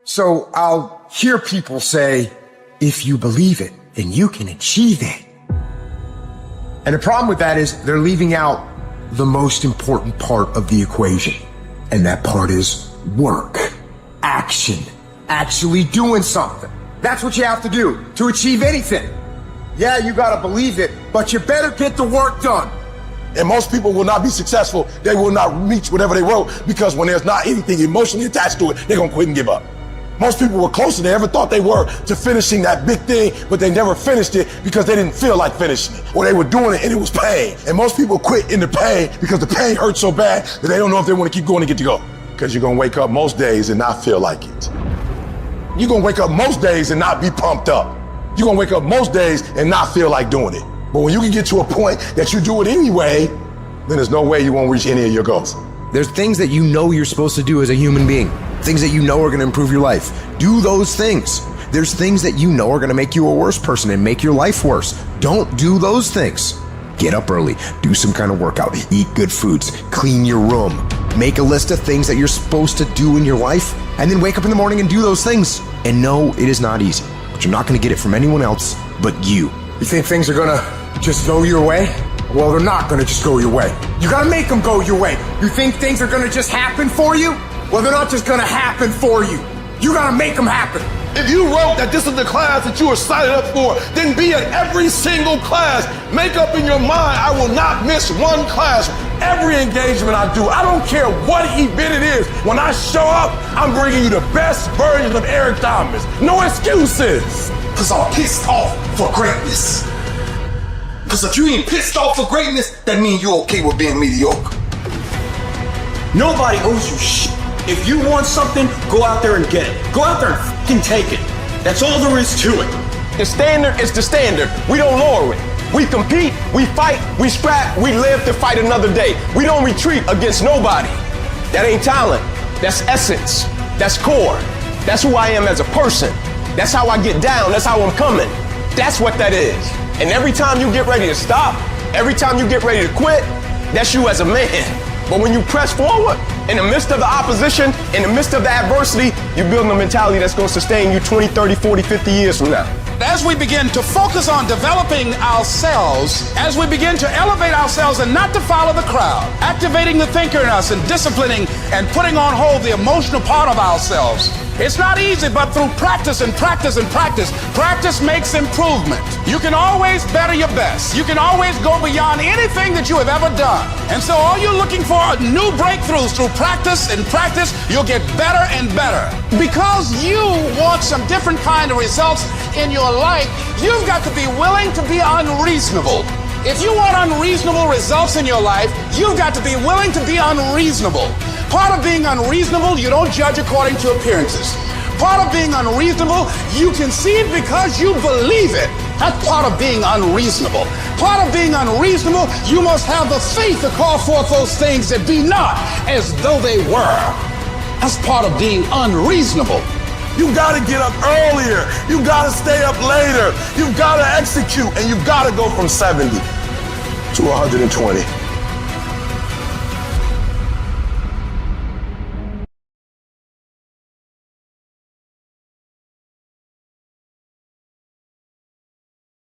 So I'll hear people say, if you believe it, then you can achieve it. And the problem with that is they're leaving out the most important part of the equation. And that part is work, action, actually doing something. That's what you have to do to achieve anything. Yeah, you gotta believe it, but you better get the work done. And most people will not be successful. They will not reach whatever they wrote because when there's not anything emotionally attached to it, they're gonna quit and give up. Most people were closer than they ever thought they were to finishing that big thing, but they never finished it because they didn't feel like finishing it. Or they were doing it and it was pain. And most people quit in the pain because the pain hurts so bad that they don't know if they want to keep going to get to go. Because you're gonna wake up most days and not feel like it. You're gonna wake up most days and not be pumped up. You're gonna wake up most days and not feel like doing it. But when you can get to a point that you do it anyway, then there's no way you won't reach any of your goals. There's things that you know you're supposed to do as a human being. Things that you know are gonna improve your life. Do those things. There's things that you know are gonna make you a worse person and make your life worse. Don't do those things. Get up early, do some kind of workout, eat good foods, clean your room. Make a list of things that you're supposed to do in your life, and then wake up in the morning and do those things. And no, it is not easy, but you're not gonna get it from anyone else but you. You think things are gonna just go your way? Well, they're not gonna just go your way. You gotta make them go your way. You think things are gonna just happen for you? Well, they're not just gonna happen for you. You gotta make them happen. If you wrote that this is the class that you were signed up for, then be at every single class. Make up in your mind, I will not miss one class. Every engagement I do, I don't care what event it is. When I show up, I'm bringing you the best version of Eric Thomas. No excuses. Because I'm pissed off for greatness. Because if you ain't pissed off for greatness, that means you're okay with being mediocre. Nobody owes you shit. If you want something, go out there and get it. Go out there and fucking take it. That's all there is to it. The standard is the standard. We don't lower it. We compete, we fight, we scrap, we live to fight another day. We don't retreat against nobody. That ain't talent. That's essence. That's core. That's who I am as a person. That's how I get down. That's how I'm coming. That's what that is. And every time you get ready to stop, every time you get ready to quit, that's you as a man. But when you press forward, in the midst of the opposition, in the midst of the adversity, you're building a mentality that's going to sustain you 20, 30, 40, 50 years from now. As we begin to focus on developing ourselves, as we begin to elevate ourselves and not to follow the crowd, activating the thinker in us and disciplining and putting on hold the emotional part of ourselves. It's not easy, but through practice and practice and practice, practice makes improvement. You can always better your best. You can always go beyond anything that you have ever done. And so all you're looking for are new breakthroughs through practice and practice. You'll get better and better. Because you want some different kind of results in your life, you've got to be willing to be unreasonable. If you want unreasonable results in your life, you've got to be willing to be unreasonable. Part of being unreasonable, you don't judge according to appearances. Part of being unreasonable, you can see it because you believe it. That's part of being unreasonable. Part of being unreasonable, you must have the faith to call forth those things that be not as though they were. That's part of being unreasonable. You gotta get up earlier. You gotta stay up later. You gotta execute, and you gotta go from 70 to 120.